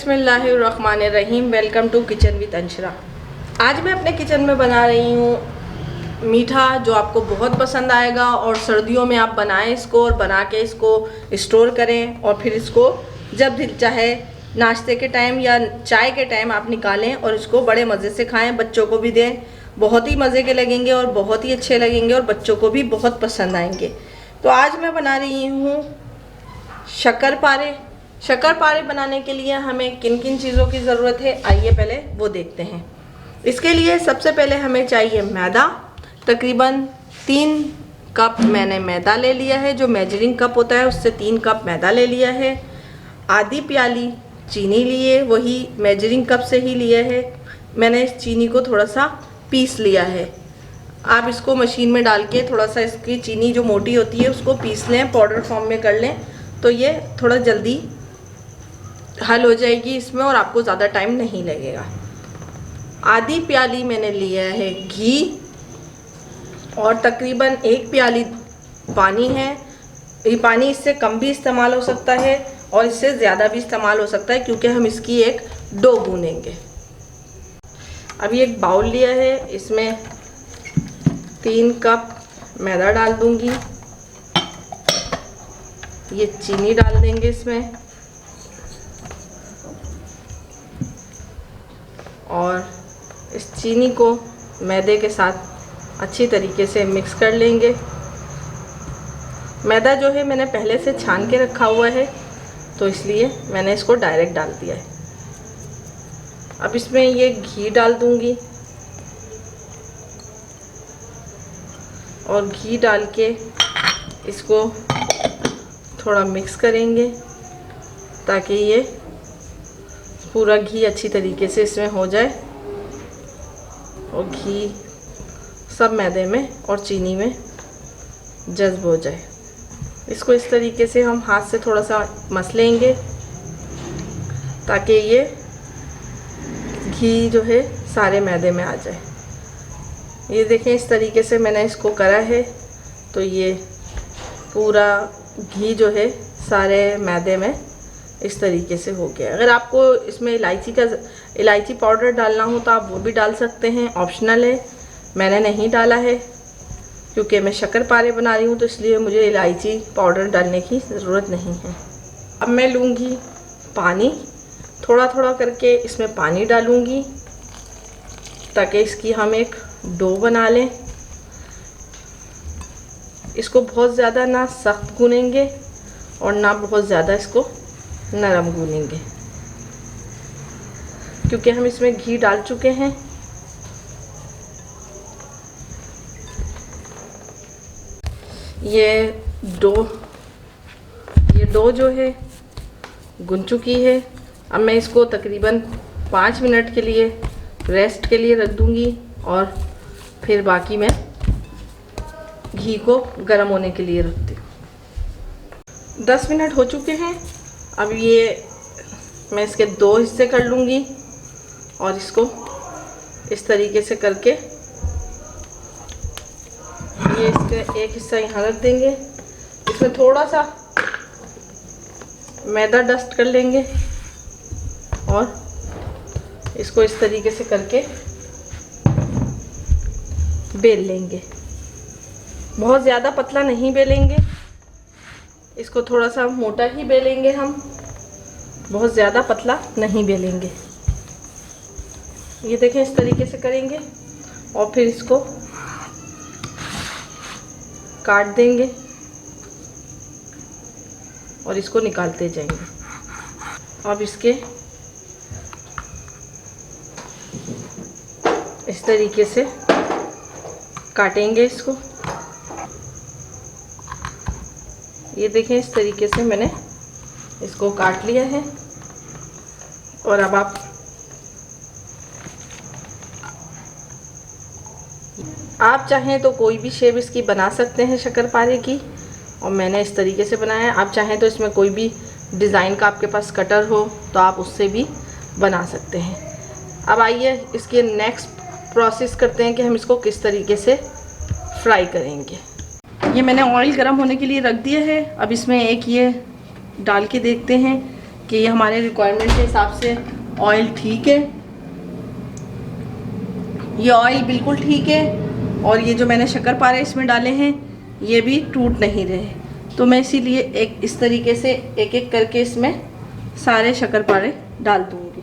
बिस्मिल्लाहिर्रहमानिर्रहीम। Welcome to kitchen with Anshara. आज मैं अपने किचन में बना रही हूँ मीठा, जो आपको बहुत पसंद आएगा। और सर्दियों में आप बनाएं इसको और बना के इसको स्टोर करें और फिर इसको जब दिल चाहे नाश्ते के टाइम या चाय के टाइम आप निकालें और इसको बड़े मज़े से खाएं। बच्चों को भी दें, बहुत ही मज़े के लगेंगे और बहुत ही अच्छे लगेंगे और बच्चों को भी बहुत पसंद आएंगे। तो आज मैं बना रही हूँ शक्करपारे। शक्करपारे बनाने के लिए हमें किन किन चीज़ों की ज़रूरत है, आइए पहले वो देखते हैं। इसके लिए सबसे पहले हमें चाहिए मैदा। तकरीबन 3 कप मैंने मैदा ले लिया है, जो मेजरिंग कप होता है उससे 3 कप मैदा ले लिया है। आधी प्याली चीनी लिए, वही मेजरिंग कप से ही लिया है। मैंने इस चीनी को थोड़ा सा पीस लिया है। आप इसको मशीन में डाल के थोड़ा सा इसकी चीनी जो मोटी होती है उसको पीस लें, पाउडर फॉर्म में कर लें, तो ये थोड़ा जल्दी हल हो जाएगी इसमें और आपको ज़्यादा टाइम नहीं लगेगा। आधी प्याली मैंने लिया है घी और तकरीबन 1 प्याली पानी है। ये पानी इससे कम भी इस्तेमाल हो सकता है और इससे ज़्यादा भी इस्तेमाल हो सकता है, क्योंकि हम इसकी एक डो गूँनेंगे। अभी एक बाउल लिया है, इसमें 3 कप मैदा डाल दूँगी। ये चीनी डाल देंगे इसमें और इस चीनी को मैदे के साथ अच्छी तरीके से मिक्स कर लेंगे। मैदा जो है मैंने पहले से छान के रखा हुआ है, तो इसलिए मैंने इसको डायरेक्ट डाल दिया है। अब इसमें ये घी डाल दूंगी और घी डाल के इसको थोड़ा मिक्स करेंगे ताकि ये पूरा घी अच्छी तरीके से इसमें हो जाए और घी सब मैदे में और चीनी में जज्ब हो जाए। इसको इस तरीके से हम हाथ से थोड़ा सा मस लेंगे ताकि ये घी जो है सारे मैदे में आ जाए। ये देखें, इस तरीके से मैंने इसको करा है, तो ये पूरा घी जो है सारे मैदे में इस तरीके से हो गया। अगर आपको इसमें इलायची पाउडर डालना हो तो आप वो भी डाल सकते हैं, ऑप्शनल है। मैंने नहीं डाला है क्योंकि मैं शक्करपारे बना रही हूँ, तो इसलिए मुझे इलायची पाउडर डालने की ज़रूरत नहीं है। अब मैं लूँगी पानी, थोड़ा थोड़ा करके इसमें पानी डालूँगी ताकि इसकी हम एक डो बना लें। इसको बहुत ज़्यादा ना सख्त गूनेंगे और ना बहुत ज़्यादा इसको नरम गूनेंगे, क्योंकि हम इसमें घी डाल चुके हैं। ये डो जो है गुन चुकी है। अब मैं इसको तकरीबन 5 मिनट के लिए रेस्ट के लिए रख दूंगी और फिर बाकी मैं घी को गर्म होने के लिए रखती हूँ। 10 मिनट हो चुके हैं। अब ये मैं इसके 2 हिस्से कर लूँगी और इसको इस तरीके से करके ये इसका एक हिस्सा यहाँ रख देंगे। इसमें थोड़ा सा मैदा डस्ट कर लेंगे और इसको इस तरीके से करके बेल लेंगे। बहुत ज़्यादा पतला नहीं बेलेंगे, इसको थोड़ा सा मोटा ही बेलेंगे हम, बहुत ज़्यादा पतला नहीं बेलेंगे। ये देखें, इस तरीके से करेंगे और फिर इसको काट देंगे और इसको निकालते जाएंगे। अब इसके इस तरीके से काटेंगे इसको। ये देखें, इस तरीके से मैंने इसको काट लिया है। और अब आप चाहें तो कोई भी शेप इसकी बना सकते हैं शक्करपारे की, और मैंने इस तरीके से बनाया है। आप चाहें तो इसमें कोई भी डिज़ाइन का आपके पास कटर हो तो आप उससे भी बना सकते हैं। अब आइए इसके नेक्स्ट प्रोसेस करते हैं कि हम इसको किस तरीके से फ्राई करेंगे। ये मैंने ऑयल गर्म होने के लिए रख दिया है। अब इसमें एक ये डाल के देखते हैं कि ये हमारे रिक्वायरमेंट के हिसाब से ऑयल ठीक है। ये ऑयल बिल्कुल ठीक है और ये जो मैंने शक्करपारे इसमें डाले हैं ये भी टूट नहीं रहे। तो मैं इसीलिए एक इस तरीके से एक एक करके इसमें सारे शक्करपारे डाल दूँगी।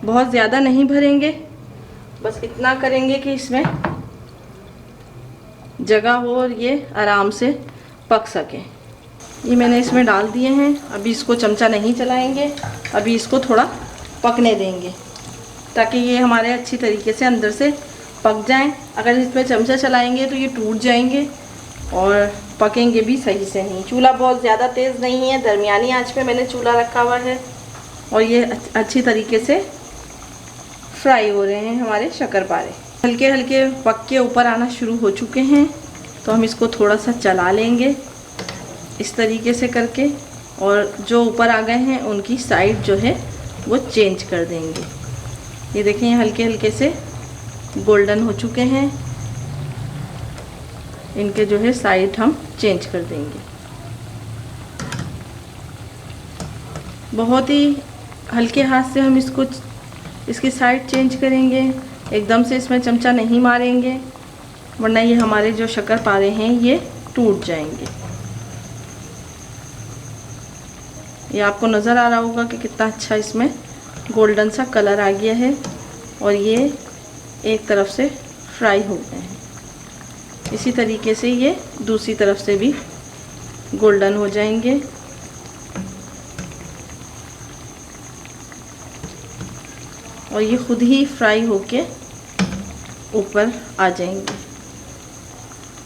बहुत ज़्यादा नहीं भरेंगे, बस इतना करेंगे कि इसमें जगह हो और ये आराम से पक सके। ये मैंने इसमें डाल दिए हैं। अभी इसको चमचा नहीं चलाएंगे, अभी इसको थोड़ा पकने देंगे ताकि ये हमारे अच्छी तरीके से अंदर से पक जाएं। अगर इसमें चमचा चलाएंगे तो ये टूट जाएंगे और पकेंगे भी सही से नहीं। चूल्हा बहुत ज़्यादा तेज़ नहीं है, दरमियानी आंच पे मैंने चूल्हा रखा हुआ है और ये अच्छी तरीके से फ्राई हो रहे हैं हमारे शक्करपारे। हल्के हल्के पक के ऊपर आना शुरू हो चुके हैं, तो हम इसको थोड़ा सा चला लेंगे इस तरीके से करके, और जो ऊपर आ गए हैं उनकी साइड जो है वो चेंज कर देंगे। ये देखें हल्के हल्के से गोल्डन हो चुके हैं, इनके जो है साइड हम चेंज कर देंगे। बहुत ही हल्के हाथ से हम इसकी साइड चेंज करेंगे, एकदम से इसमें चमचा नहीं मारेंगे वरना ये हमारे जो शक्करपारे हैं ये टूट जाएंगे। ये आपको नज़र आ रहा होगा कि कितना अच्छा इसमें गोल्डन सा कलर आ गया है और ये एक तरफ से फ्राई हो गए हैं। इसी तरीके से ये दूसरी तरफ से भी गोल्डन हो जाएंगे। और ये खुद ही फ्राई होके ऊपर आ जाएंगे।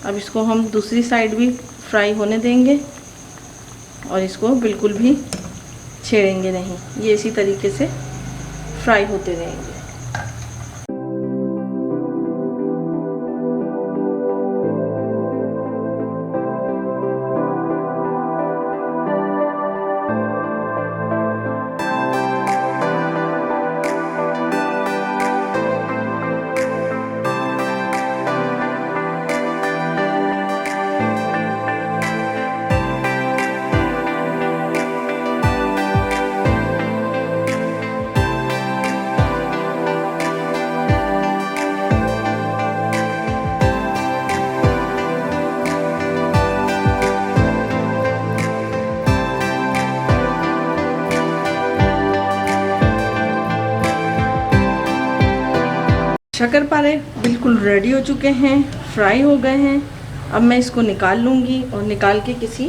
अब इसको हम दूसरी साइड भी फ्राई होने देंगे और इसको बिल्कुल भी छेड़ेंगे नहीं, ये इसी तरीके से फ्राई होते रहेंगे। शक्करपारे बिल्कुल रेडी हो चुके हैं, फ्राई हो गए हैं। अब मैं इसको निकाल लूँगी और निकाल के किसी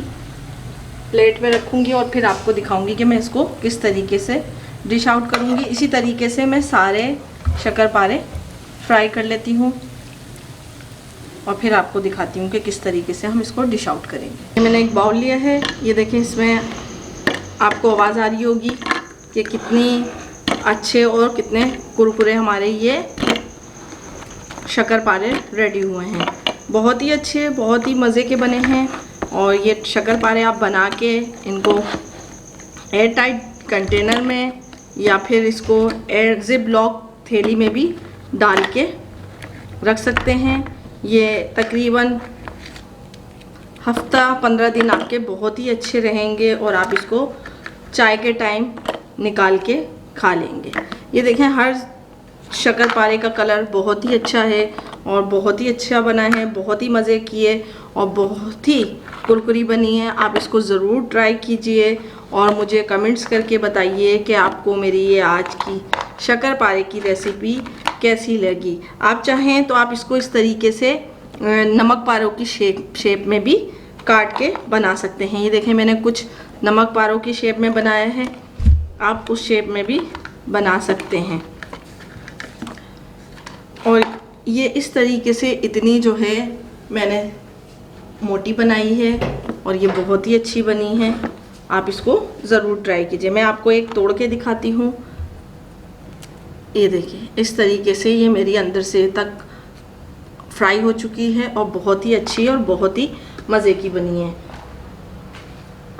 प्लेट में रखूँगी और फिर आपको दिखाऊँगी कि मैं इसको किस तरीके से डिश आउट करूँगी। इसी तरीके से मैं सारे शक्करपारे फ्राई कर लेती हूँ और फिर आपको दिखाती हूँ कि किस तरीके से हम इसको डिश आउट करेंगे। मैंने एक बाउल लिया है, ये देखें, इसमें आपको आवाज़ आ रही होगी कि कितनी अच्छे और कितने कुरकुरे हमारे ये शक्करपारे रेडी हुए हैं। बहुत ही अच्छे, बहुत ही मज़े के बने हैं। और ये शक्करपारे आप बना के इनको एयर टाइट कंटेनर में या फिर इसको एयर जिप लॉक थैली में भी डाल के रख सकते हैं। ये तकरीबन हफ्ता 15 दिन आपके बहुत ही अच्छे रहेंगे और आप इसको चाय के टाइम निकाल के खा लेंगे। ये देखें, हर शक्करपारे का कलर बहुत ही अच्छा है और बहुत ही अच्छा बना है, बहुत ही मज़े की है और बहुत ही कुरकुरी बनी है। आप इसको ज़रूर ट्राई कीजिए और मुझे कमेंट्स करके बताइए कि आपको मेरी ये आज की शक्करपारे की रेसिपी कैसी लगी। आप चाहें तो आप इसको इस तरीके से नमक पारों की शेप में भी काट के बना सकते हैं। ये देखें, मैंने कुछ नमक पारों की शेप में बनाया है, आप उस शेप में भी बना सकते हैं। और ये इस तरीके से इतनी जो है मैंने मोटी बनाई है और ये बहुत ही अच्छी बनी है। आप इसको ज़रूर ट्राई कीजिए। मैं आपको एक तोड़ के दिखाती हूँ। ये देखिए, इस तरीके से ये मेरी अंदर से तक फ्राई हो चुकी है और बहुत ही अच्छी और बहुत ही मज़े की बनी है।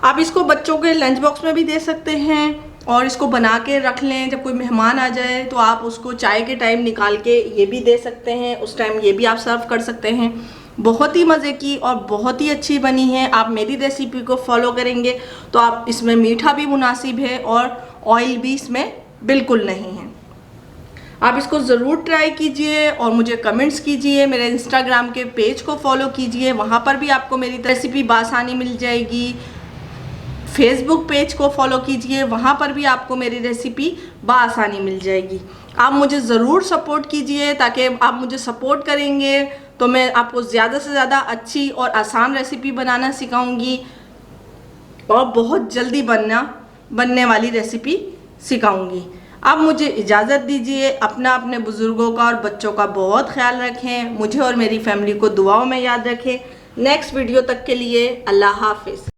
आप इसको बच्चों के लंच बॉक्स में भी दे सकते हैं और इसको बना के रख लें। जब कोई मेहमान आ जाए तो आप उसको चाय के टाइम निकाल के ये भी दे सकते हैं, उस टाइम ये भी आप सर्व कर सकते हैं। बहुत ही मज़े की और बहुत ही अच्छी बनी है। आप मेरी रेसिपी को फॉलो करेंगे तो आप इसमें मीठा भी मुनासिब है और ऑयल भी इसमें बिल्कुल नहीं है। आप इसको ज़रूर ट्राई कीजिए और मुझे कमेंट्स कीजिए। मेरे इंस्टाग्राम के पेज को फॉलो कीजिए, वहाँ पर भी आपको मेरी रेसिपी बासानी मिल जाएगी। फेसबुक पेज को फॉलो कीजिए, वहाँ पर भी आपको मेरी रेसिपी बासानी मिल जाएगी। आप मुझे ज़रूर सपोर्ट कीजिए, ताकि आप मुझे सपोर्ट करेंगे तो मैं आपको ज़्यादा से ज़्यादा अच्छी और आसान रेसिपी बनाना सिखाऊंगी और बहुत जल्दी बनने वाली रेसिपी सिखाऊंगी। अब मुझे इजाज़त दीजिए। अपने बुज़ुर्गों का और बच्चों का बहुत ख्याल रखें। मुझे और मेरी फैमिली को दुआओं में याद रखें। नेक्स्ट वीडियो तक के लिए अल्लाह हाफिज़।